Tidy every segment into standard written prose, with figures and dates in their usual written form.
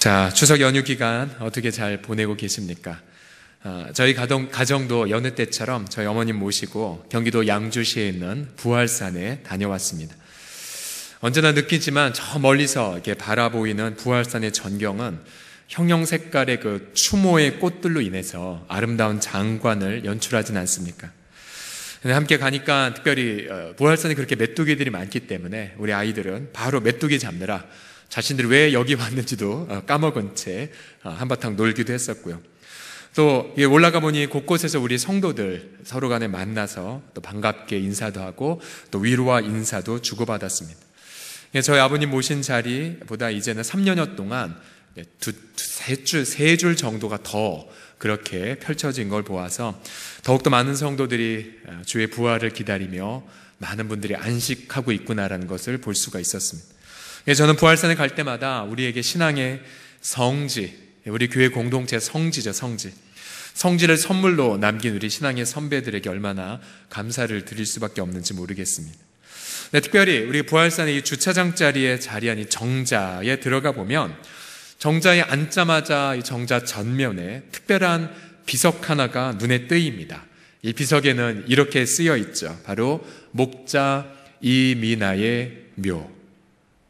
자, 추석 연휴 기간 어떻게 잘 보내고 계십니까? 저희 가정도 여느 때처럼 저희 어머님 모시고 경기도 양주시에 있는 부활산에 다녀왔습니다. 언제나 느끼지만 저 멀리서 이렇게 바라보이는 부활산의 전경은 형형 색깔의 그 추모의 꽃들로 인해서 아름다운 장관을 연출하진 않습니까? 근데 함께 가니까 특별히 부활산에 그렇게 메뚜기들이 많기 때문에 우리 아이들은 바로 메뚜기 잡느라 자신들이 왜 여기 왔는지도 까먹은 채 한바탕 놀기도 했었고요. 또 올라가 보니 곳곳에서 우리 성도들 서로 간에 만나서 또 반갑게 인사도 하고 또 위로와 인사도 주고받았습니다. 저희 아버님 모신 자리보다 이제는 3년여 동안 세 줄 정도가 더 그렇게 펼쳐진 걸 보아서 더욱더 많은 성도들이 주의 부활을 기다리며 많은 분들이 안식하고 있구나라는 것을 볼 수가 있었습니다. 저는 부활산에 갈 때마다 우리에게 신앙의 성지, 우리 교회 공동체 성지죠, 성지. 성지를 선물로 남긴 우리 신앙의 선배들에게 얼마나 감사를 드릴 수밖에 없는지 모르겠습니다. 네, 특별히 우리 부활산의 이 주차장 자리에 자리한 이 정자에 들어가 보면 정자에 앉자마자 이 정자 전면에 특별한 비석 하나가 눈에 띄입니다. 이 비석에는 이렇게 쓰여 있죠. 바로 목자 이미나의 묘.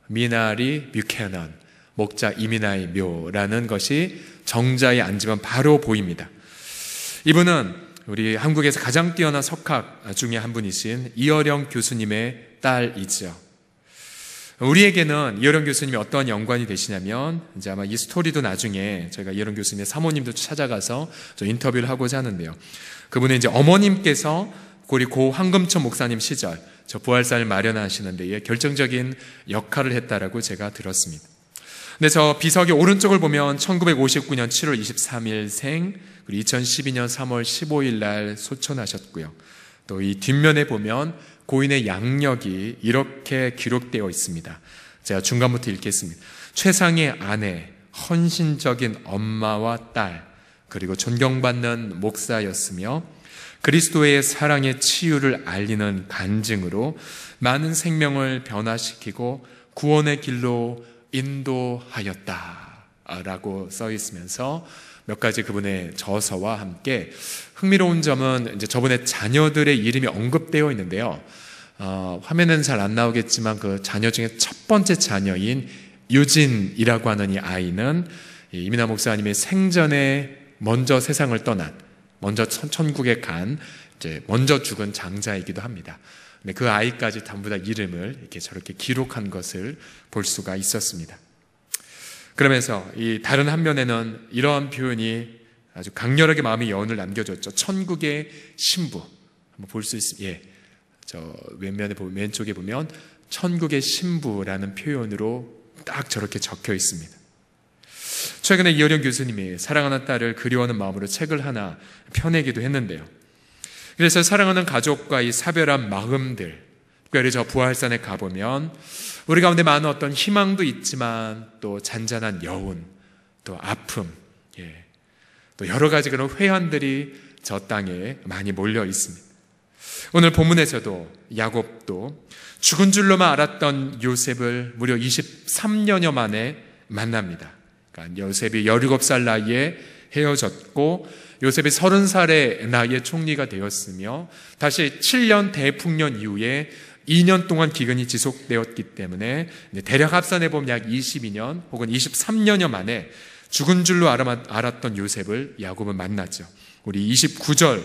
미나리 뮤캐넌, 목자 이미나의 묘라는 것이 정자에 앉으면 바로 보입니다. 이분은 우리 한국에서 가장 뛰어난 석학 중에 한 분이신 이어령 교수님의 딸이죠. 우리에게는 이어령 교수님이 어떠한 연관이 되시냐면, 이제 아마 이 스토리도 나중에 저희가 이어령 교수님의 사모님도 찾아가서 저 인터뷰를 하고자 하는데요. 그분은 이제 어머님께서 우리 고 황금천 목사님 시절 저 부활산을 마련하시는 데에 결정적인 역할을 했다라고 제가 들었습니다. 근데 저 비석의 오른쪽을 보면 1959년 7월 23일 생, 그리고 2012년 3월 15일 날 소천하셨고요. 또 이 뒷면에 보면 고인의 양력이 이렇게 기록되어 있습니다. 제가 중간부터 읽겠습니다. 최상의 아내, 헌신적인 엄마와 딸, 그리고 존경받는 목사였으며 그리스도의 사랑의 치유를 알리는 간증으로 많은 생명을 변화시키고 구원의 길로 인도하였다 라고 써 있으면서 몇 가지 그분의 저서와 함께 흥미로운 점은 이제 저분의 자녀들의 이름이 언급되어 있는데요. 화면에는 잘 안 나오겠지만 그 자녀 중에 첫 번째 자녀인 유진이라고 하는 이 아이는 이민하 목사님의 생전에 먼저 세상을 떠난, 먼저 천국에 간, 이제 먼저 죽은 장자이기도 합니다. 근데 그 아이까지 전부 다 이름을 이렇게 저렇게 기록한 것을 볼 수가 있었습니다. 그러면서 이 다른 한 면에는 이러한 표현이 아주 강렬하게 마음의 여운을 남겨줬죠. 천국의 신부. 한번 볼 수 있습니다. 예. 저 왼쪽에 보면 천국의 신부라는 표현으로 딱 저렇게 적혀 있습니다. 최근에 이어령 교수님이 사랑하는 딸을 그리워하는 마음으로 책을 하나 펴내기도 했는데요. 그래서 사랑하는 가족과 이 사별한 마음들, 특별히 저 부활산에 가보면 우리 가운데 많은 어떤 희망도 있지만 또 잔잔한 여운, 또 아픔, 또 여러 가지 그런 회한들이 저 땅에 많이 몰려 있습니다. 오늘 본문에서도 야곱도 죽은 줄로만 알았던 요셉을 무려 23년여 만에 만납니다. 그러니까 요셉이 17살 나이에 헤어졌고 요셉이 30살의 나이에 총리가 되었으며 다시 7년 대풍년 이후에 2년 동안 기근이 지속되었기 때문에 대략 합산해 보면 약 22년 혹은 23년여 만에 죽은 줄로 알았던 요셉을 야곱은 만났죠. 우리 29절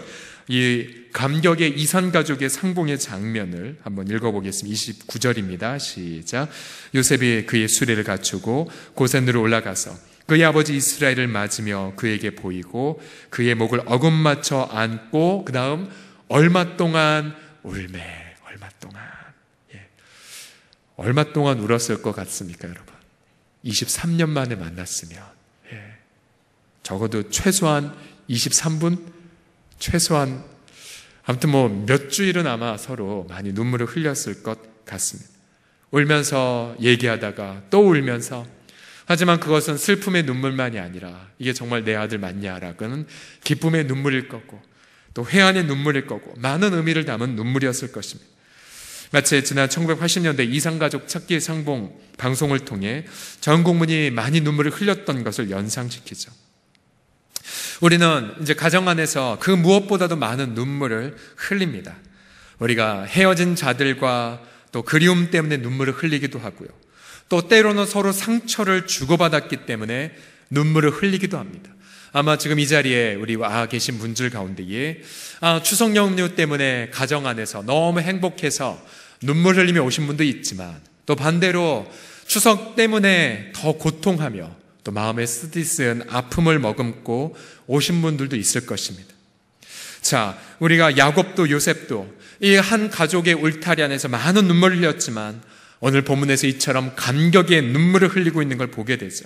이 감격의 이산가족의 상봉의 장면을 한번 읽어보겠습니다. 29절입니다. 시작. 요셉이 그의 수레를 갖추고 고센으로 올라가서 그의 아버지 이스라엘을 맞으며 그에게 보이고 그의 목을 어금맞춰 안고 그 다음 얼마 동안 울매. 얼마 동안 울었을 것 같습니까, 여러분? 23년 만에 만났으면 적어도 최소한 23분? 최소한 아무튼 몇 주일은 아마 서로 많이 눈물을 흘렸을 것 같습니다. 울면서 얘기하다가 또 울면서, 하지만 그것은 슬픔의 눈물만이 아니라 이게 정말 내 아들 맞냐라고는 기쁨의 눈물일 거고 또 회한의 눈물일 거고 많은 의미를 담은 눈물이었을 것입니다. 마치 지난 1980년대 이상가족 찾기 상봉 방송을 통해 전 국민이 많이 눈물을 흘렸던 것을 연상시키죠. 우리는 이제 가정 안에서 그 무엇보다도 많은 눈물을 흘립니다. 우리가 헤어진 자들과 또 그리움 때문에 눈물을 흘리기도 하고요. 또 때로는 서로 상처를 주고받았기 때문에 눈물을 흘리기도 합니다. 아마 지금 이 자리에 우리 와 계신 분들 가운데에 추석 연휴 때문에 가정 안에서 너무 행복해서 눈물 흘리며 오신 분도 있지만, 또 반대로 추석 때문에 더 고통하며 또 마음에 쓰디쓴 아픔을 머금고 오신 분들도 있을 것입니다. 자, 우리가 야곱도 요셉도 이 한 가족의 울타리 안에서 많은 눈물을 흘렸지만 오늘 본문에서 이처럼 감격의 눈물을 흘리고 있는 걸 보게 되죠.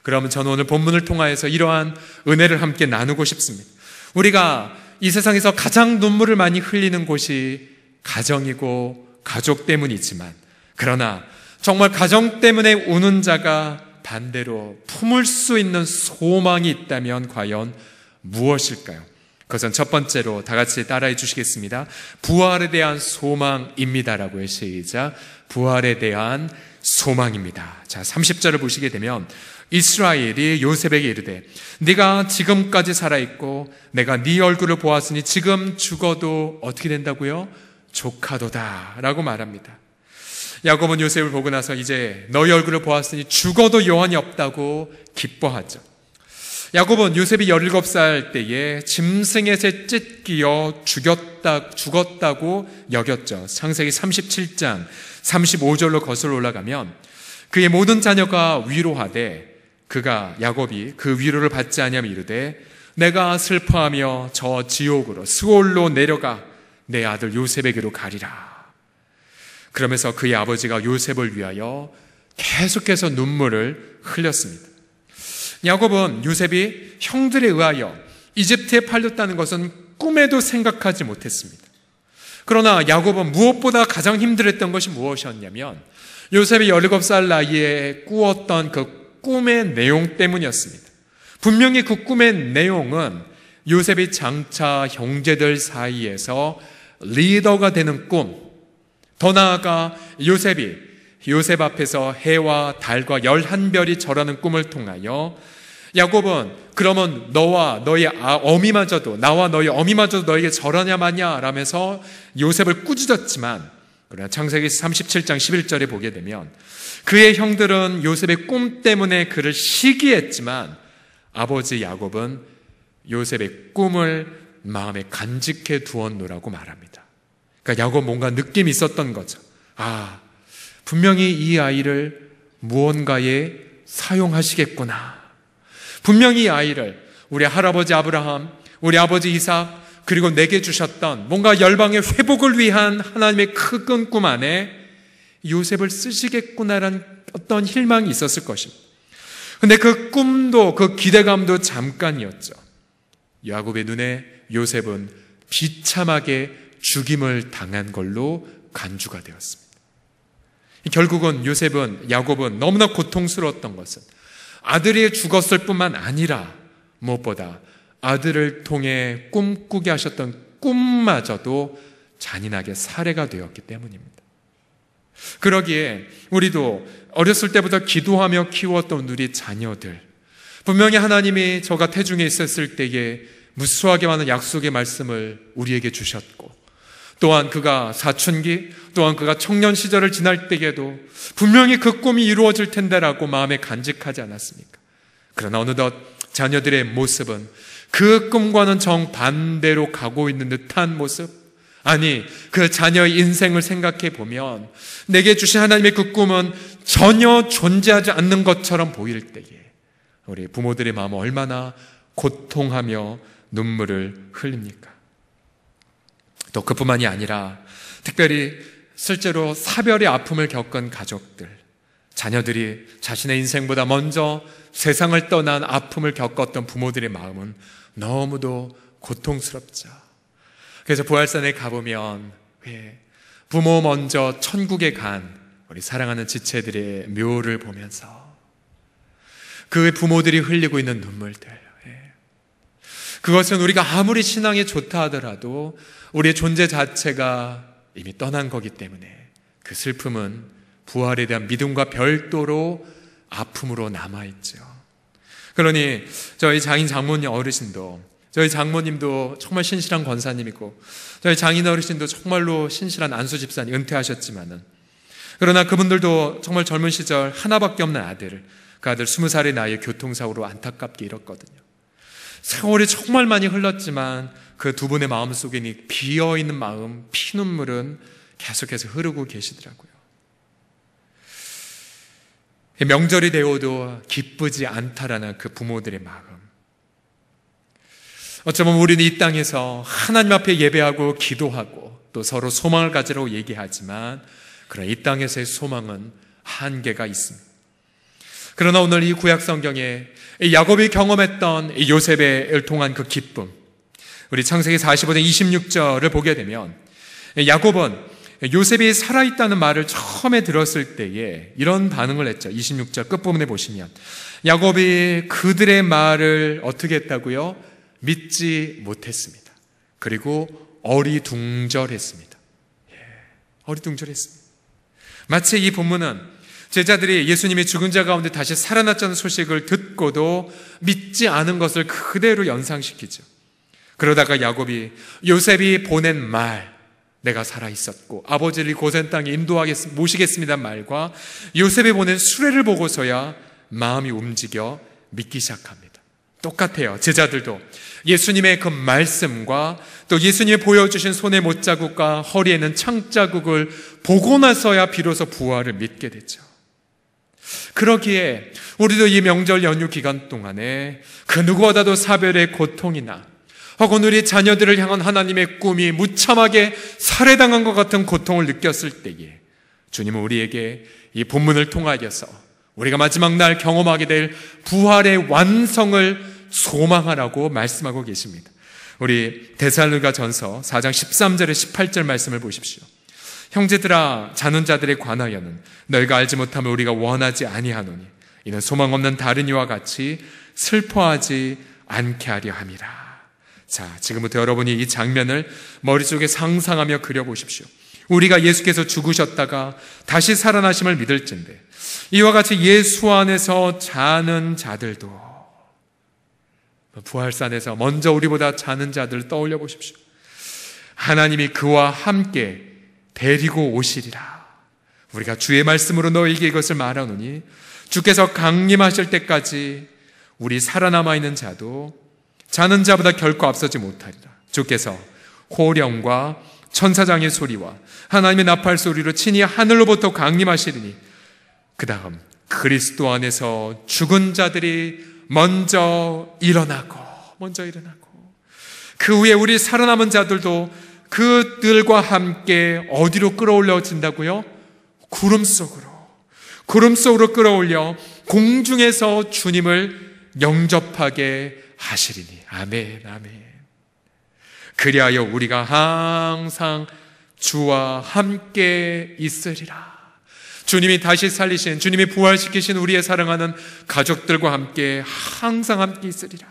그러면 저는 오늘 본문을 통하여서 이러한 은혜를 함께 나누고 싶습니다. 우리가 이 세상에서 가장 눈물을 많이 흘리는 곳이 가정이고 가족 때문이지만, 그러나 정말 가정 때문에 우는 자가 반대로 품을 수 있는 소망이 있다면 과연 무엇일까요? 그것은 첫 번째로 다 같이 따라해 주시겠습니다. 부활에 대한 소망입니다라고요. 시작. 부활에 대한 소망입니다. 자, 30절을 보시게 되면 이스라엘이 요셉에게 이르되 네가 지금까지 살아있고 내가 네 얼굴을 보았으니 지금 죽어도 어떻게 된다고요? 조카도다 라고 말합니다. 야곱은 요셉을 보고 나서 이제 너희 얼굴을 보았으니 죽어도 여한이 없다고 기뻐하죠. 야곱은 요셉이 17살 때에 짐승의 찢기어 죽었다고 여겼죠. 창세기 37장 35절로 거슬러 올라가면 그의 모든 자녀가 위로하되 그가 야곱이 그 위로를 받지 아니하며 이르되 내가 슬퍼하며 저 지옥으로 스올로 내려가 내 아들 요셉에게로 가리라. 그러면서 그의 아버지가 요셉을 위하여 계속해서 눈물을 흘렸습니다. 야곱은 요셉이 형들에 의하여 이집트에 팔렸다는 것은 꿈에도 생각하지 못했습니다. 그러나 야곱은 무엇보다 가장 힘들었던 것이 무엇이었냐면 요셉이 17살 나이에 꾸었던 그 꿈의 내용 때문이었습니다. 분명히 그 꿈의 내용은 요셉이 장차 형제들 사이에서 리더가 되는 꿈, 더 나아가 요셉 앞에서 해와 달과 11별이 절하는 꿈을 통하여 야곱은 그러면 너와 너의 어미마저도 나와 너의 어미마저도 너에게 절하냐 마냐 라면서 요셉을 꾸짖었지만, 그러나 창세기 37장 11절에 보게 되면 그의 형들은 요셉의 꿈 때문에 그를 시기했지만 아버지 야곱은 요셉의 꿈을 마음에 간직해 두었노라고 말합니다. 그러니까 야곱 뭔가 느낌이 있었던 거죠. 분명히 이 아이를 무언가에 사용하시겠구나. 분명히 이 아이를 우리 할아버지 아브라함, 우리 아버지 이삭, 그리고 내게 주셨던 뭔가 열방의 회복을 위한 하나님의 큰 꿈 안에 요셉을 쓰시겠구나라는 어떤 희망이 있었을 것입니다. 근데 그 꿈도 그 기대감도 잠깐이었죠. 야곱의 눈에 요셉은 비참하게 죽임을 당한 걸로 간주가 되었습니다. 결국은 야곱은 너무나 고통스러웠던 것은 아들이 죽었을 뿐만 아니라 무엇보다 아들을 통해 꿈꾸게 하셨던 꿈마저도 잔인하게 살해가 되었기 때문입니다. 그러기에 우리도 어렸을 때부터 기도하며 키웠던 우리 자녀들, 분명히 하나님이 저가 태중에 있었을 때에 무수하게 많은 약속의 말씀을 우리에게 주셨고, 또한 그가 사춘기, 또한 그가 청년 시절을 지날 때에도 분명히 그 꿈이 이루어질 텐데라고 마음에 간직하지 않았습니까? 그러나 어느덧 자녀들의 모습은 그 꿈과는 정반대로 가고 있는 듯한 모습, 아니 그 자녀의 인생을 생각해 보면 내게 주신 하나님의 그 꿈은 전혀 존재하지 않는 것처럼 보일 때에 우리 부모들의 마음은 얼마나 고통하며 눈물을 흘립니까? 또 그뿐만이 아니라 특별히 실제로 사별의 아픔을 겪은 가족들, 자녀들이 자신의 인생보다 먼저 세상을 떠난 아픔을 겪었던 부모들의 마음은 너무도 고통스럽죠. 그래서 부활산에 가보면 부모 먼저 천국에 간 우리 사랑하는 지체들의 묘를 보면서 그 부모들이 흘리고 있는 눈물들, 그것은 우리가 아무리 신앙이 좋다 하더라도 우리의 존재 자체가 이미 떠난 거기 때문에 그 슬픔은 부활에 대한 믿음과 별도로 아픔으로 남아있죠. 그러니 저희 장인 장모님 어르신도, 저희 장모님도 정말 신실한 권사님이고, 저희 장인 어르신도 정말로 신실한 안수 집사님 은퇴하셨지만은, 그러나 그분들도 정말 젊은 시절 하나밖에 없는 아들을, 그 아들 20살의 나이에 교통사고로 안타깝게 잃었거든요. 세월이 정말 많이 흘렀지만 그 두 분의 마음속에 비어있는 마음, 피눈물은 계속해서 흐르고 계시더라고요. 명절이 되어도 기쁘지 않다라는 그 부모들의 마음. 어쩌면 우리는 이 땅에서 하나님 앞에 예배하고 기도하고 또 서로 소망을 가지라고 얘기하지만, 그러나 이 땅에서의 소망은 한계가 있습니다. 그러나 오늘 이 구약 성경에 야곱이 경험했던 이 요셉을 통한 그 기쁨, 우리 창세기 45장 26절을 보게 되면 야곱은 요셉이 살아있다는 말을 처음에 들었을 때에 이런 반응을 했죠. 26절 끝부분에 보시면 야곱이 그들의 말을 어떻게 했다고요? 믿지 못했습니다. 그리고 어리둥절했습니다. 어리둥절했습니다. 마치 이 본문은 제자들이 예수님이 죽은 자 가운데 다시 살아났다는 소식을 듣고도 믿지 않은 것을 그대로 연상시키죠. 그러다가 야곱이 요셉이 보낸 말, 내가 살아있었고 아버지를 고센 땅에 모시겠습니다 말과 요셉이 보낸 수레를 보고서야 마음이 움직여 믿기 시작합니다. 똑같아요. 제자들도 예수님의 그 말씀과 또 예수님이 보여주신 손의 못자국과 허리에는 창자국을 보고 나서야 비로소 부활을 믿게 되죠. 그러기에 우리도 이 명절 연휴 기간 동안에 그 누구보다도 사별의 고통이나 혹은 우리 자녀들을 향한 하나님의 꿈이 무참하게 살해당한 것 같은 고통을 느꼈을 때에 주님은 우리에게 이 본문을 통하여서 우리가 마지막 날 경험하게 될 부활의 완성을 소망하라고 말씀하고 계십니다. 우리 데살로니가 전서 4장 13절에 18절 말씀을 보십시오. 형제들아, 자는 자들에 관하여는 너희가 알지 못하면 우리가 원하지 아니하노니 이는 소망 없는 다른 이와 같이 슬퍼하지 않게 하려 함이라. 자, 지금부터 여러분이 이 장면을 머릿속에 상상하며 그려보십시오. 우리가 예수께서 죽으셨다가 다시 살아나심을 믿을진데 이와 같이 예수 안에서 자는 자들도, 부활산에서 먼저 우리보다 자는 자들을 떠올려 보십시오. 하나님이 그와 함께 데리고 오시리라. 우리가 주의 말씀으로 너희에게 이것을 말하노니 주께서 강림하실 때까지 우리 살아남아 있는 자도 자는 자보다 결코 앞서지 못하리라. 주께서 호령과 천사장의 소리와 하나님의 나팔 소리로 친히 하늘로부터 강림하시리니 그 다음 그리스도 안에서 죽은 자들이 먼저 일어나고 그 후에 우리 살아남은 자들도 그들과 함께 어디로 끌어올려진다고요? 구름 속으로 끌어올려 공중에서 주님을 영접하게 하시리니. 아멘, 아멘. 그리하여 우리가 항상 주와 함께 있으리라. 주님이 다시 살리신, 주님이 부활시키신 우리의 사랑하는 가족들과 함께 항상 함께 있으리라.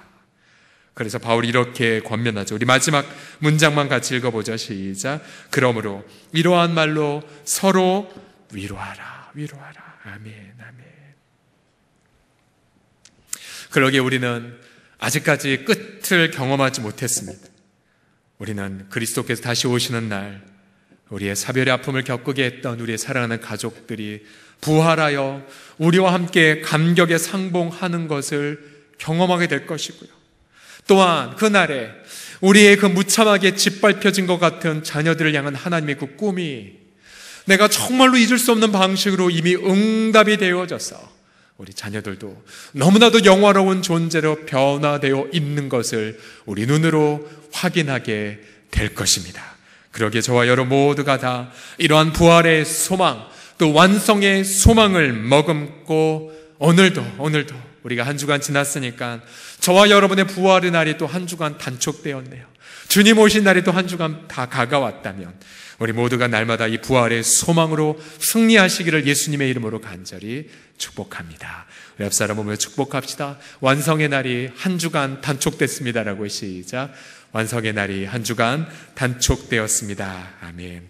그래서 바울이 이렇게 권면하죠. 우리 마지막 문장만 같이 읽어보자. 시작. 그러므로 이러한 말로 서로 위로하라. 아멘, 아멘. 그러기에 우리는 아직까지 끝을 경험하지 못했습니다. 우리는 그리스도께서 다시 오시는 날 우리의 사별의 아픔을 겪게 했던 우리의 사랑하는 가족들이 부활하여 우리와 함께 감격에 상봉하는 것을 경험하게 될 것이고요. 또한 그날에 우리의 그 무참하게 짓밟혀진 것 같은 자녀들을 향한 하나님의 그 꿈이 내가 정말로 잊을 수 없는 방식으로 이미 응답이 되어져서 우리 자녀들도 너무나도 영화로운 존재로 변화되어 있는 것을 우리 눈으로 확인하게 될 것입니다. 그러기에 저와 여러분 모두가 다 이러한 부활의 소망, 또 완성의 소망을 머금고 오늘도 우리가 한 주간 지났으니까 저와 여러분의 부활의 날이 또 한 주간 단축되었네요. 주님 오신 날이 또 한 주간 다 가까웠다면 우리 모두가 날마다 이 부활의 소망으로 승리하시기를 예수님의 이름으로 간절히 축복합니다. 우리 옆 사람 보며 축복합시다. 완성의 날이 한 주간 단축됐습니다라고. 시작. 완성의 날이 한 주간 단축되었습니다. 아멘.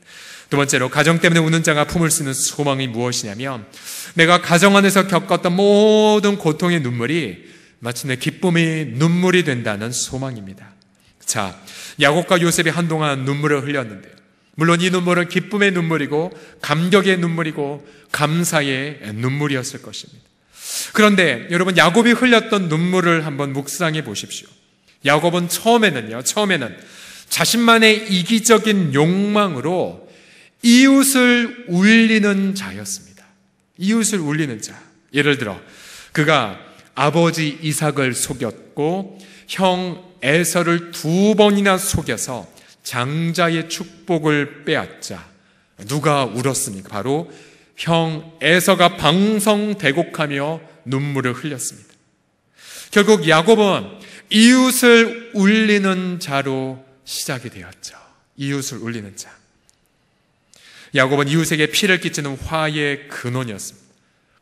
두 번째로 가정 때문에 우는 자가 품을 수 있는 소망이 무엇이냐면 내가 가정 안에서 겪었던 모든 고통의 눈물이 마침내 기쁨의 눈물이 된다는 소망입니다. 자, 야곱과 요셉이 한동안 눈물을 흘렸는데요. 물론 이 눈물은 기쁨의 눈물이고 감격의 눈물이고 감사의 눈물이었을 것입니다. 그런데 여러분, 야곱이 흘렸던 눈물을 한번 묵상해 보십시오. 야곱은 처음에는 자신만의 이기적인 욕망으로 이웃을 울리는 자였습니다. 이웃을 울리는 자. 예를 들어 그가 아버지 이삭을 속였고 형 에서를 2번이나 속여서 장자의 축복을 빼앗자 누가 울었습니까? 바로 형 에서가 방성대곡하며 눈물을 흘렸습니다. 결국 야곱은 이웃을 울리는 자로 시작이 되었죠. 이웃을 울리는 자. 야곱은 이웃에게 피를 끼치는 화의 근원이었습니다.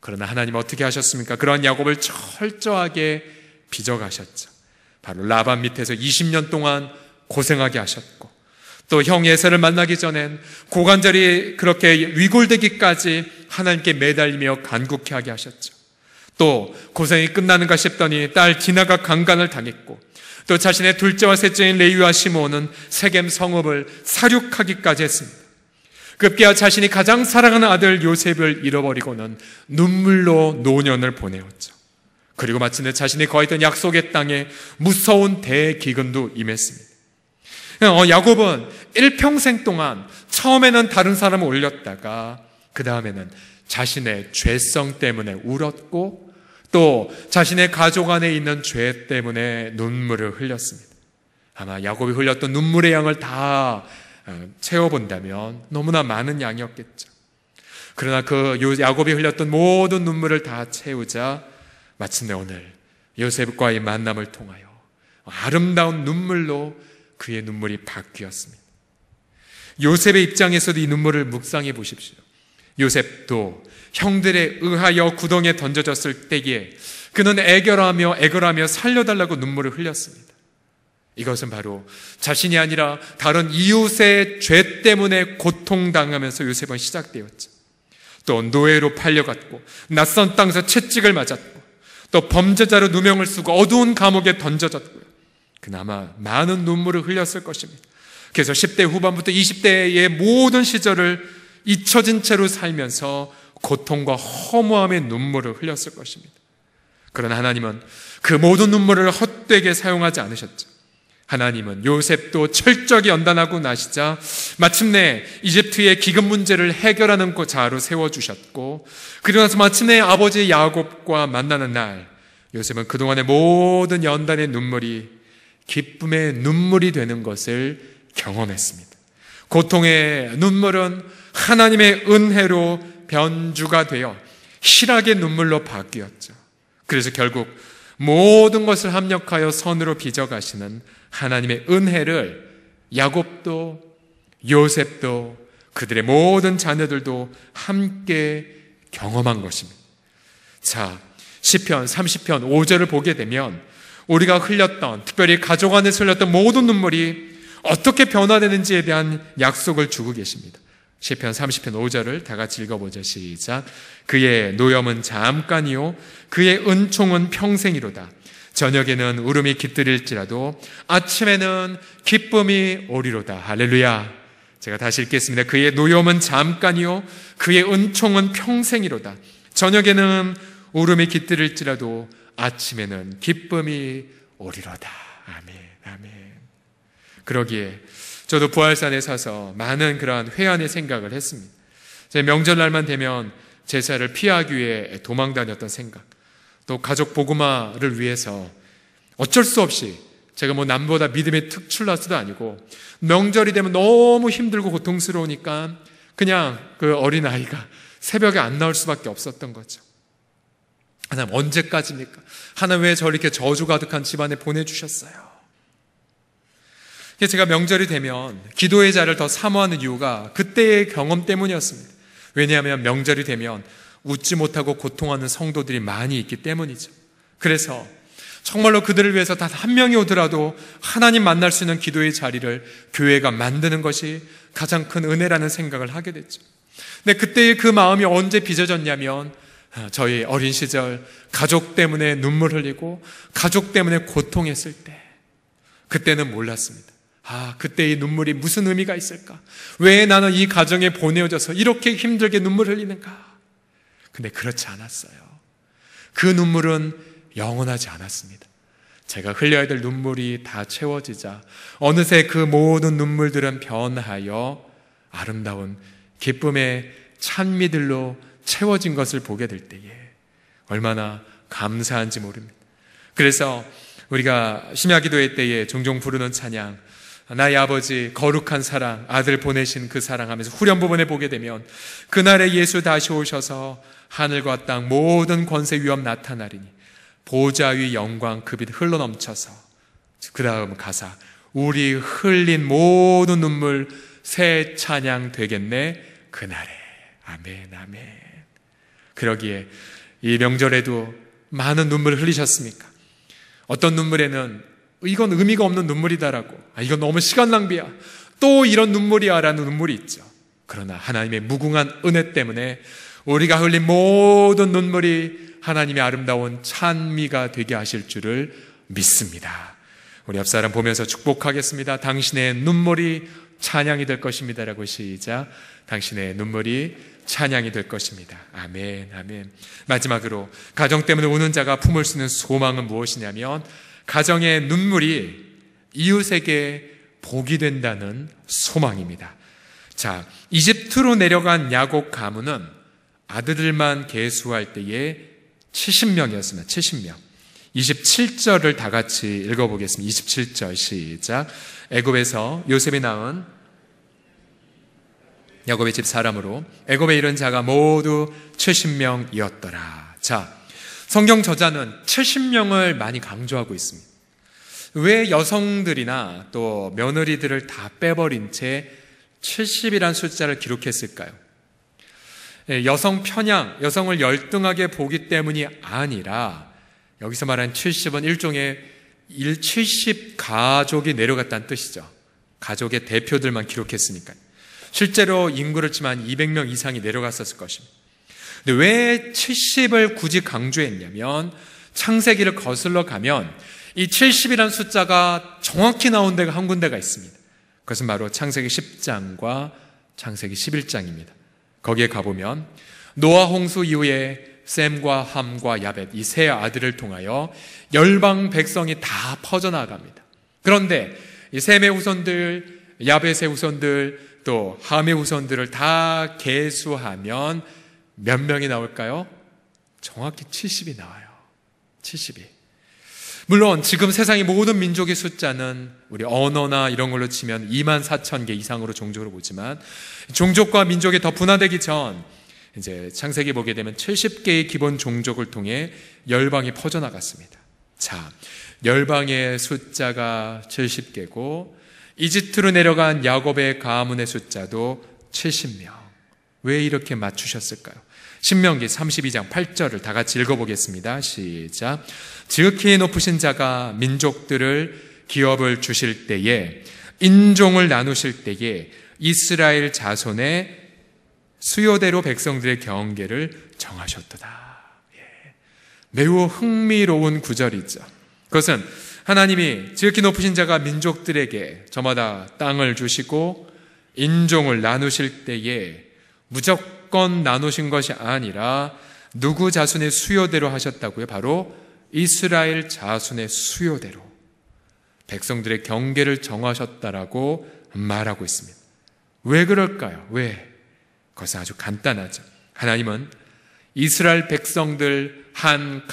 그러나 하나님은 어떻게 하셨습니까? 그러한 야곱을 철저하게 빚어가셨죠. 바로 라반 밑에서 20년 동안 고생하게 하셨고, 또 형 에서를 만나기 전엔 고관절이 그렇게 위골되기까지 하나님께 매달리며 간구케 하게 하셨죠. 또 고생이 끝나는가 싶더니 딸 디나가 강간을 당했고, 또 자신의 둘째와 셋째인 레위와 시므온은 세겜 성읍을 사륙하기까지 했습니다. 급기야 자신이 가장 사랑하는 아들 요셉을 잃어버리고는 눈물로 노년을 보내었죠. 그리고 마침내 자신이 거했던 약속의 땅에 무서운 대기근도 임했습니다. 야곱은 일평생 동안 처음에는 다른 사람을 올렸다가 그 다음에는 자신의 죄성 때문에 울었고, 또 자신의 가족 안에 있는 죄 때문에 눈물을 흘렸습니다. 아마 야곱이 흘렸던 눈물의 양을 다 채워본다면 너무나 많은 양이었겠죠. 그러나 그 야곱이 흘렸던 모든 눈물을 다 채우자 마침내 오늘 요셉과의 만남을 통하여 아름다운 눈물로 그의 눈물이 바뀌었습니다. 요셉의 입장에서도 이 눈물을 묵상해 보십시오. 요셉도 형들에 의하여 구덩이에 던져졌을 때에 그는 애걸하며 살려달라고 눈물을 흘렸습니다. 이것은 바로 자신이 아니라 다른 이웃의 죄 때문에 고통당하면서 요셉은 시작되었죠. 또 노예로 팔려갔고 낯선 땅에서 채찍을 맞았고 또 범죄자로 누명을 쓰고 어두운 감옥에 던져졌고요. 그나마 많은 눈물을 흘렸을 것입니다. 그래서 10대 후반부터 20대의 모든 시절을 잊혀진 채로 살면서 고통과 허무함의 눈물을 흘렸을 것입니다. 그러나 하나님은 그 모든 눈물을 헛되게 사용하지 않으셨죠. 하나님은 요셉도 철저하게 연단하고 나시자 마침내 이집트의 기근 문제를 해결하는 자로 세워주셨고, 그리고 나서 마침내 아버지 야곱과 만나는 날 요셉은 그동안의 모든 연단의 눈물이 기쁨의 눈물이 되는 것을 경험했습니다. 고통의 눈물은 하나님의 은혜로 변주가 되어 희락의 눈물로 바뀌었죠. 그래서 결국 모든 것을 합력하여 선으로 빚어가시는 하나님의 은혜를 야곱도 요셉도 그들의 모든 자녀들도 함께 경험한 것입니다. 자, 시편 30편 5절을 보게 되면 우리가 흘렸던, 특별히 가족 안에서 흘렸던 모든 눈물이 어떻게 변화되는지에 대한 약속을 주고 계십니다. 시편 30편 5절을 다 같이 읽어보죠. 시작. 그의 노염은 잠깐이요 그의 은총은 평생이로다. 저녁에는 울음이 깃들일지라도 아침에는 기쁨이 오리로다. 할렐루야. 제가 다시 읽겠습니다. 그의 노염은 잠깐이요 그의 은총은 평생이로다. 저녁에는 울음이 깃들일지라도 아침에는 기쁨이 오리로다. 아멘, 아멘. 그러기에 저도 부활산에 서서 많은 그러한 회한의 생각을 했습니다. 제 명절날만 되면 제사를 피하기 위해 도망 다녔던 생각, 또 가족 복음화를 위해서 어쩔 수 없이 제가 남보다 믿음의 특출나서도 아니고 명절이 되면 너무 힘들고 고통스러우니까 그냥 그 어린아이가 새벽에 안 나올 수밖에 없었던 거죠. 하나님 언제까지입니까? 하나님 왜 저 이렇게 저주 가득한 집안에 보내주셨어요? 제가 명절이 되면 기도의 자를 더 사모하는 이유가 그때의 경험 때문이었습니다. 왜냐하면 명절이 되면 웃지 못하고 고통하는 성도들이 많이 있기 때문이죠. 그래서 정말로 그들을 위해서 단 한 명이 오더라도 하나님 만날 수 있는 기도의 자리를 교회가 만드는 것이 가장 큰 은혜라는 생각을 하게 됐죠. 근데 그때의 그 마음이 언제 빚어졌냐면 저희 어린 시절 가족 때문에 눈물 흘리고 가족 때문에 고통했을 때, 그때는 몰랐습니다. 그때의 눈물이 무슨 의미가 있을까? 왜 나는 이 가정에 보내어져서 이렇게 힘들게 눈물 흘리는가? 근데 그렇지 않았어요. 그 눈물은 영원하지 않았습니다. 제가 흘려야 될 눈물이 다 채워지자 어느새 그 모든 눈물들은 변하여 아름다운 기쁨의 찬미들로 채워진 것을 보게 될 때에 얼마나 감사한지 모릅니다. 그래서 우리가 심야 기도회 때에 종종 부르는 찬양, 나의 아버지 거룩한 사랑, 아들 보내신 그 사랑하면서 후렴 부분에 보게 되면 그날에 예수 다시 오셔서 하늘과 땅 모든 권세 위엄 나타나리니 보좌 위 영광 그 빛 흘러넘쳐서, 그 다음 가사, 우리 흘린 모든 눈물 새 찬양 되겠네 그날에. 아멘, 아멘. 그러기에 이 명절에도 많은 눈물을 흘리셨습니까? 어떤 눈물에는 이건 의미가 없는 눈물이다라고, 이건 너무 시간 낭비야, 또 이런 눈물이야 라는 눈물이 있죠. 그러나 하나님의 무궁한 은혜 때문에 우리가 흘린 모든 눈물이 하나님의 아름다운 찬미가 되게 하실 줄을 믿습니다. 우리 옆사람 보면서 축복하겠습니다. 당신의 눈물이 찬양이 될 것입니다 라고 시작. 당신의 눈물이 찬양이 될 것입니다. 아멘, 아멘. 마지막으로 가정 때문에 우는 자가 품을 수 있는 소망은 무엇이냐면 가정의 눈물이 이웃에게 복이 된다는 소망입니다. 자, 이집트로 내려간 야곱 가문은 아들들만 계수할 때에 70명이었습니다. 70명. 27절을 다 같이 읽어보겠습니다. 27절 시작. 애굽에서 요셉이 낳은 야곱의 집 사람으로 애굽에 이른 자가 모두 70명이었더라. 자, 성경 저자는 70명을 많이 강조하고 있습니다. 왜 여성들이나 또 며느리들을 다 빼버린 채 70이란 숫자를 기록했을까요? 여성 편향, 여성을 열등하게 보기 때문이 아니라 여기서 말하는 70은 일종의 70 가족이 내려갔다는 뜻이죠. 가족의 대표들만 기록했으니까요. 실제로 인구를 치면 200명 이상이 내려갔었을 것입니다. 근데 왜 70을 굳이 강조했냐면 창세기를 거슬러 가면 이 70이라는 숫자가 정확히 나온 데가 한 군데가 있습니다. 그것은 바로 창세기 10장과 창세기 11장입니다. 거기에 가보면 노아 홍수 이후에 셈과 함과 야벳 이 세 아들을 통하여 열방 백성이 다 퍼져나갑니다. 그런데 이 셈의 후손들, 야벳의 후손들, 또 함의 후손들을 다 계수하면 몇 명이 나올까요? 정확히 70이 나와요. 70이. 물론 지금 세상의 모든 민족의 숫자는 우리 언어나 이런 걸로 치면 24,000개 이상으로 종족으로 보지만 종족과 민족이 더 분화되기 전 이제 창세기 보게 되면 70개의 기본 종족을 통해 열방이 퍼져나갔습니다. 자, 열방의 숫자가 70개고 이집트로 내려간 야곱의 가문의 숫자도 70명. 왜 이렇게 맞추셨을까요? 신명기 32장 8절을 다 같이 읽어보겠습니다. 시작. 지극히 높으신 자가 민족들을 기업을 주실 때에 인종을 나누실 때에 이스라엘 자손의 수요대로 백성들의 경계를 정하셨도다. 매우 흥미로운 구절이죠. 그것은 하나님이 지극히 높으신 자가 민족들에게 저마다 땅을 주시고 인종을 나누실 때에 무조건 나누신 것이 아니라 누구 자손의 수요대로 하셨다고요? 바로 이스라엘 자손의 수요대로 백성들의 경계를 정하셨다라고 말하고 있습니다. 왜 그럴까요? 왜? 그것은 아주 간단하죠. 하나님은 이스라엘 백성들 한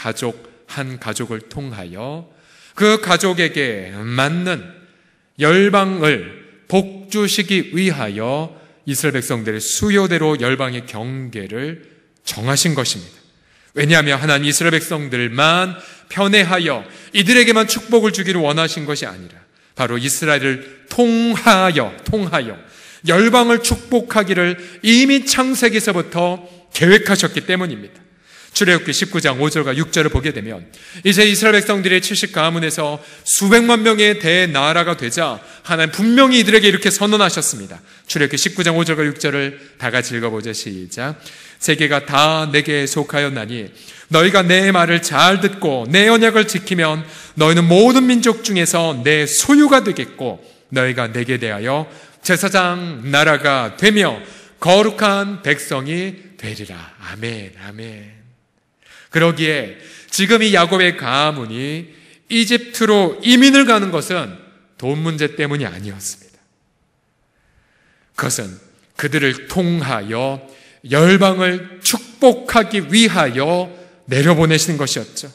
가족을 통하여 그 가족에게 맞는 열방을 복주시기 위하여 이스라엘 백성들의 수요대로 열방의 경계를 정하신 것입니다. 왜냐하면 하나님 이스라엘 백성들만 편애하여 이들에게만 축복을 주기를 원하신 것이 아니라 바로 이스라엘을 통하여 열방을 축복하기를 이미 창세기에서부터 계획하셨기 때문입니다. 출애굽기 19장 5절과 6절을 보게 되면 이제 이스라엘 백성들의 70 가문에서 수백만 명의 대나라가 되자 하나님 분명히 이들에게 이렇게 선언하셨습니다. 출애굽기 19장 5절과 6절을 다 같이 읽어보죠. 시작. 세계가 다 내게 속하였나니 너희가 내 말을 잘 듣고 내 언약을 지키면 너희는 모든 민족 중에서 내 소유가 되겠고 너희가 내게 대하여 제사장 나라가 되며 거룩한 백성이 되리라. 아멘, 아멘. 그러기에 지금 이 야곱의 가문이 이집트로 이민을 가는 것은 돈 문제 때문이 아니었습니다. 그것은 그들을 통하여 열방을 축복하기 위하여 내려보내시는 것이었죠.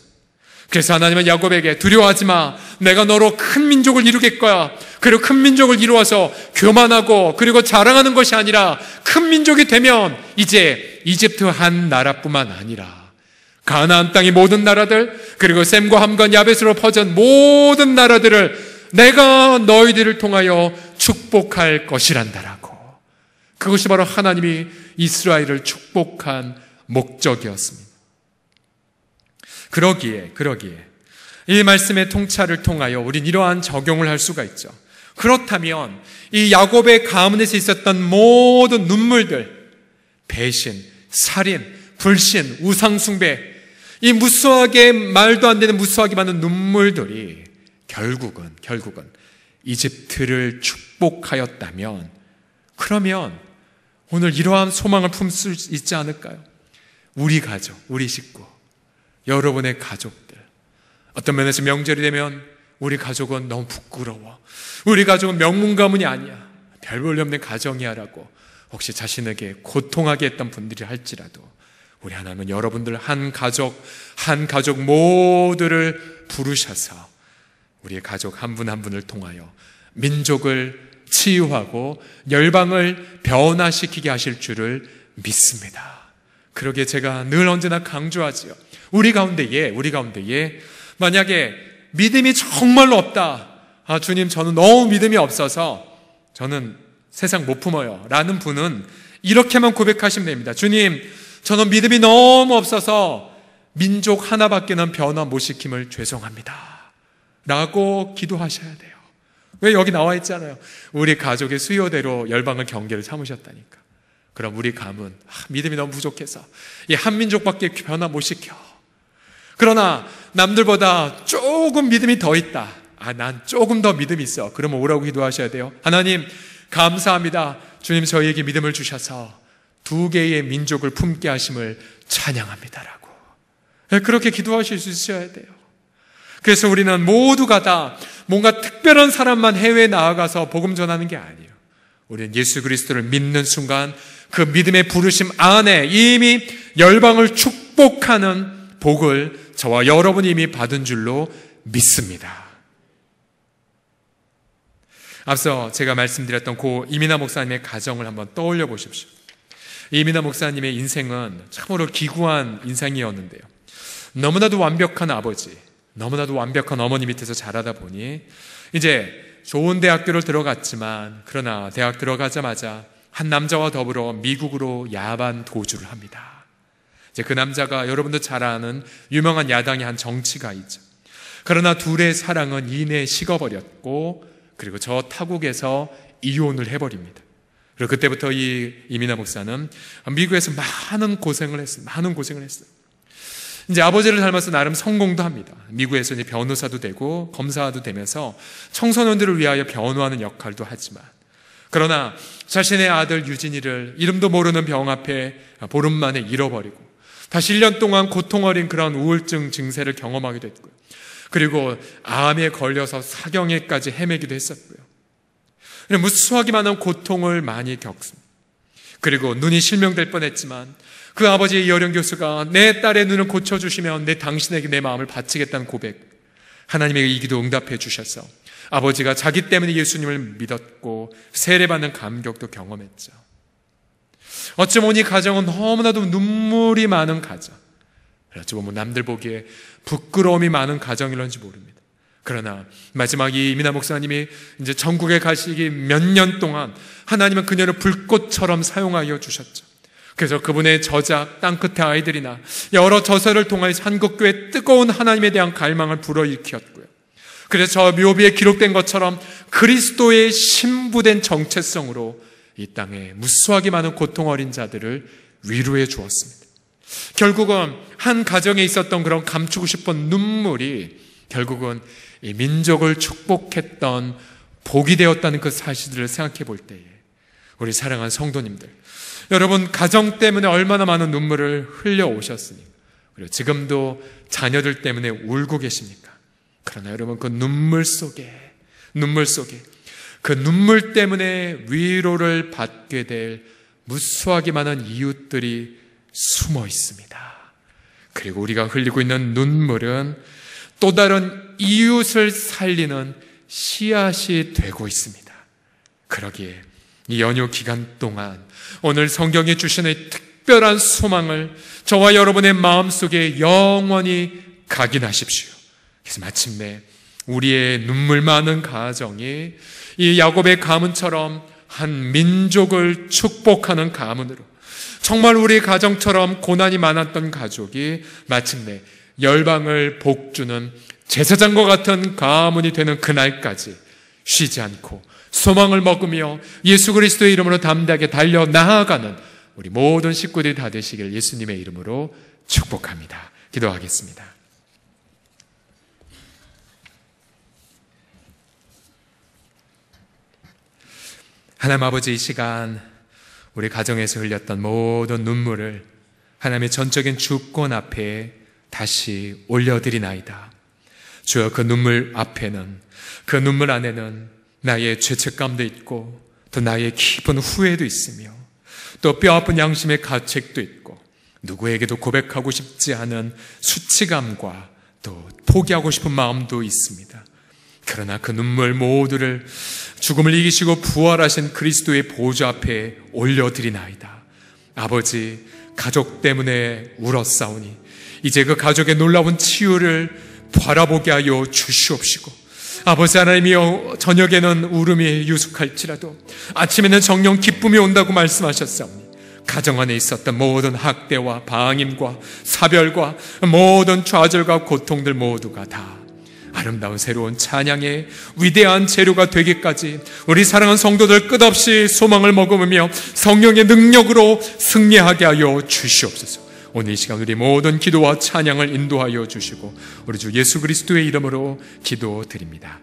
그래서 하나님은 야곱에게 두려워하지 마. 내가 너로 큰 민족을 이루겠 거야. 그리고 큰 민족을 이루어서 교만하고 그리고 자랑하는 것이 아니라 큰 민족이 되면 이제 이집트 한 나라뿐만 아니라 가나안 땅의 모든 나라들 그리고 셈과 함과 야벳으로 퍼진 모든 나라들을 내가 너희들을 통하여 축복할 것이란다라고. 그것이 바로 하나님이 이스라엘을 축복한 목적이었습니다. 그러기에 이 말씀의 통찰을 통하여 우린 이러한 적용을 할 수가 있죠. 그렇다면 이 야곱의 가문에서 있었던 모든 눈물들, 배신, 살인, 불신, 우상숭배, 이 무수하게 말도 안 되는 무수하게 많은 눈물들이 결국은 이집트를 축복하였다면 그러면 오늘 이러한 소망을 품을 수 있지 않을까요? 우리 가족, 우리 식구, 여러분의 가족들, 어떤 면에서 명절이 되면 우리 가족은 너무 부끄러워. 우리 가족은 명문 가문이 아니야. 별 볼 일 없는 가정이야 라고 혹시 자신에게 고통하게 했던 분들이 할지라도 우리 하나님은 여러분들 한 가족 모두를 부르셔서 우리의 가족 한 분 한 분을 통하여 민족을 치유하고 열방을 변화시키게 하실 줄을 믿습니다. 그러기에 제가 늘 언제나 강조하지요. 우리 가운데에 만약에 믿음이 정말로 없다. 주님 저는 너무 믿음이 없어서 저는 세상 못 품어요 라는 분은 이렇게만 고백하시면 됩니다. 주님 저는 믿음이 너무 없어서 민족 하나밖에는 변화 못 시킴을 죄송합니다 라고 기도하셔야 돼요. 왜 여기 나와 있잖아요. 우리 가족의 수요대로 열방을 경계를 삼으셨다니까. 그럼 우리 가문 믿음이 너무 부족해서 이 한민족밖에 변화 못 시켜. 그러나 남들보다 조금 믿음이 더 있다. 난 조금 더 믿음이 있어. 그러면 오라고 기도하셔야 돼요. 하나님 감사합니다. 주님 저희에게 믿음을 주셔서 2개의 민족을 품게 하심을 찬양합니다라고. 그렇게 기도하실 수 있어야 돼요. 그래서 우리는 모두가 다 뭔가 특별한 사람만 해외에 나아가서 복음 전하는 게 아니에요. 우리는 예수 그리스도를 믿는 순간 그 믿음의 부르심 안에 이미 열방을 축복하는 복을 저와 여러분이 이미 받은 줄로 믿습니다. 앞서 제가 말씀드렸던 고 이민하 목사님의 가정을 한번 떠올려 보십시오. 이민하 목사님의 인생은 참으로 기구한 인생이었는데요. 너무나도 완벽한 아버지, 너무나도 완벽한 어머니 밑에서 자라다 보니 이제 좋은 대학교를 들어갔지만 그러나 대학 들어가자마자 한 남자와 더불어 미국으로 야반 도주를 합니다. 이제 그 남자가 여러분도 잘 아는 유명한 야당의 한 정치가이죠. 그러나 둘의 사랑은 이내 식어버렸고 그리고 저 타국에서 이혼을 해버립니다. 그리고 그때부터 이 이민하 목사는 미국에서 많은 고생을 했어요. 이제 아버지를 닮아서 나름 성공도 합니다. 미국에서 이제 변호사도 되고 검사도 되면서 청소년들을 위하여 변호하는 역할도 하지만 그러나 자신의 아들 유진이를 이름도 모르는 병 앞에 보름 만에 잃어버리고 다시 1년 동안 고통 어린 그런 우울증 증세를 경험하게 됐고요. 그리고 암에 걸려서 사경에까지 헤매기도 했었고요. 무수하게 많은 고통을 많이 겪습니다. 그리고 눈이 실명될 뻔했지만 그 아버지의 이어령 교수가 내 딸의 눈을 고쳐주시면 당신에게 내 마음을 바치겠다는 고백, 하나님의 이 기도 응답해 주셔서 아버지가 자기 때문에 예수님을 믿었고 세례받는 감격도 경험했죠. 어찌 보면 이 가정은 너무나도 눈물이 많은 가정, 어찌 보면 남들 보기에 부끄러움이 많은 가정이런지 모릅니다. 그러나 마지막 이 이민하 목사님이 이제 전국에 가시기 몇 년 동안 하나님은 그녀를 불꽃처럼 사용하여 주셨죠. 그래서 그분의 저작, 땅끝의 아이들이나 여러 저서를 통해 한국교회의 뜨거운 하나님에 대한 갈망을 불어일으켰고요. 그래서 저 묘비에 기록된 것처럼 그리스도의 신부된 정체성으로 이 땅에 무수하게 많은 고통 어린 자들을 위로해 주었습니다. 결국은 한 가정에 있었던 그런 감추고 싶은 눈물이 결국은 이 민족을 축복했던 복이 되었다는 그 사실들을 생각해 볼 때에 우리 사랑하는 성도님들, 여러분 가정 때문에 얼마나 많은 눈물을 흘려오셨으니, 그리고 지금도 자녀들 때문에 울고 계십니까? 그러나 여러분 그 눈물 속에 그 눈물 때문에 위로를 받게 될 무수하게 많은 이웃들이 숨어 있습니다. 그리고 우리가 흘리고 있는 눈물은 또 다른 이웃을 살리는 씨앗이 되고 있습니다. 그러기에 이 연휴 기간 동안 오늘 성경이 주시는 특별한 소망을 저와 여러분의 마음속에 영원히 각인하십시오. 그래서 마침내 우리의 눈물 많은 가정이 이 야곱의 가문처럼 한 민족을 축복하는 가문으로, 정말 우리 가정처럼 고난이 많았던 가족이 마침내 열방을 복주는 제사장과 같은 가문이 되는 그날까지 쉬지 않고 소망을 먹으며 예수 그리스도의 이름으로 담대하게 달려 나아가는 우리 모든 식구들이 다 되시길 예수님의 이름으로 축복합니다. 기도하겠습니다. 하나님 아버지, 이 시간 우리 가정에서 흘렸던 모든 눈물을 하나님의 전적인 주권 앞에 다시 올려드리나이다. 주여, 그 눈물 앞에는, 그 눈물 안에는 나의 죄책감도 있고 또 나의 깊은 후회도 있으며 또 뼈아픈 양심의 가책도 있고 누구에게도 고백하고 싶지 않은 수치감과 또 포기하고 싶은 마음도 있습니다. 그러나 그 눈물 모두를 죽음을 이기시고 부활하신 그리스도의 보좌 앞에 올려드리나이다. 아버지, 가족 때문에 울었사오니 이제 그 가족의 놀라운 치유를 바라보게 하여 주시옵시고, 아버지 하나님이여, 저녁에는 울음이 유숙할지라도 아침에는 정녕 기쁨이 온다고 말씀하셨사오니 가정 안에 있었던 모든 학대와 방임과 사별과 모든 좌절과 고통들 모두가 다 아름다운 새로운 찬양의 위대한 재료가 되기까지 우리 사랑하는 성도들 끝없이 소망을 머금으며 성령의 능력으로 승리하게 하여 주시옵소서. 오늘 이 시간 우리 모든 기도와 찬양을 인도하여 주시고 우리 주 예수 그리스도의 이름으로 기도드립니다.